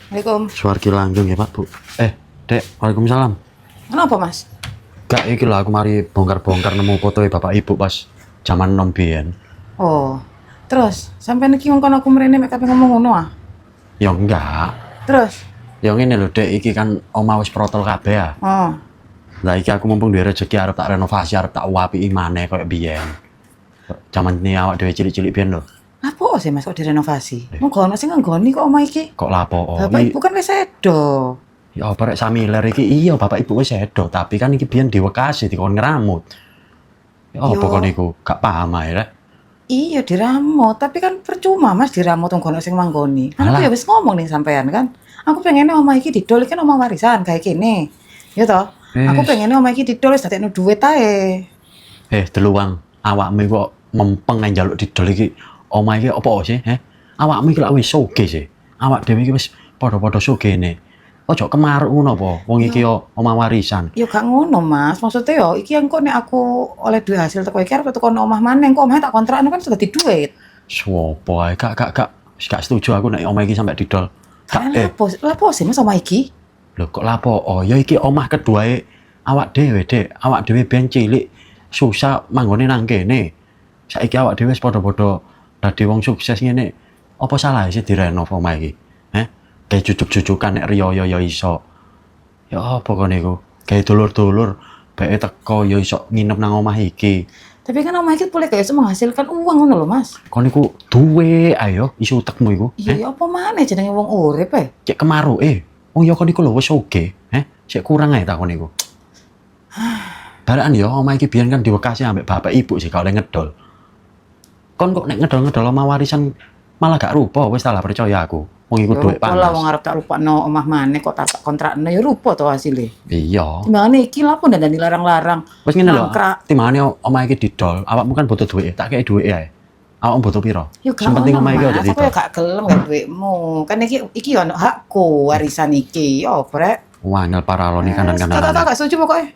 Assalamualaikum. Suwargi langgeng ya Pak Bu. Dek, waalaikumsalam. Kenapa Mas? Gak iki lho aku mari bongkar-bongkar nemu foto bapak ibu pas zaman nom biyen. Oh, terus sampai niki ngongkon aku mrene mek kabeh ngomong ngono ah. Ya enggak. Terus? Ya ngene lho Dek, iki kan omah wis protol kabeh ya. Oh, Lah iki aku mumpung duwe rezeki arep tak renovasi, arep tak uapiki maneh koyo biyen. Zaman ini awak dhewe cilik-cilik biyen lho. apa sih Mas kok direnovasi? Monggo ono sing nggoni kok omah iki. Kok lapo? Bapak Ibu kan wis sedo. Ya apa rek samiler iki iya bapak ibu wis sedo, tapi kan iki biyen diwakasi dikon ngeramut. Ya apa Yo. kon niku? Gak paham ae rek. Iya diramut, tapi kan percuma Mas diramut wong ono sing manggoni. Kan aku Alah. ya wis ngomong nih sampean kan. Aku pengennya omah iki didol kan omah warisan kayak gini. Ya toh? Aku Wis. pengennya omah iki didol wis dadekno duit ae. Deluang, awakmu kok mempeng ae njaluk didol iki. Omah iki apa sih, Awakmu iki lak wis sugih sih. Awak dhewe iki wis padha-padha sugihne. Ojo kemaruk ngono apa? Wong iki yo omah warisan. Ya gak ngono Mas, maksudnya yo iki engko nek aku oleh duit hasil teko iki arep teko omah maneh, engko omah tak kontrakno kan sudah di duit. Sopo ae gak setuju aku nek omah iki sampe didol. Kan Gak lapo sih Mas omah iki? lho kok lapo? Oh, ya iki omah keduae awak dhewe, Dek. Awak dhewe ben cilik susah manggone nang kene. Saiki awak dhewe wis padha-padha dadi wong sukses ngene. Apa salah sih direnov omah iki? Kayak jujuk-jujukan nek riyo ya iso. Ya apa kon niku? Kayak dulur-dulur bae teko ya iso nginep nang omah iki. Tapi kan omah iki boleh kayak iso menghasilkan uang ngono lho Mas. Kon niku duwe ayo iso utekmu iku. Iya ya apa maneh jenenge wong urip e. Cek kemaruke. Wong ya kon niku lho wis sugih, Sik kurang ae tak kon niku. Baraan ya omah iki biyen kan diwekasi ambek bapak ibu sih gak oleh ngedol. Kon kok nek ngedol-ngedol omah warisan malah gak rupa, wis salah percaya aku. Wong iku duit Kalau wong panas. arep tak lupakno omah maneh kok tak kontrakno ya rupa to hasile. Iya. Timbangane iki lapo ndandani larang-larang. Wis ngene lho, Mangkrak. timane omah iki didol, awakmu kan butuh duit, tak kei duit ae. Awakmu butuh piro? Ya gak Sing penting ngono, omah iki Mas. aja Aku ya didol. gak gelem gak duitmu. Kan iki ono hakku warisan iki. Ya opo rek? Wah, ngel paralon iki Tak kanan-kanan. gak setuju pokoknya.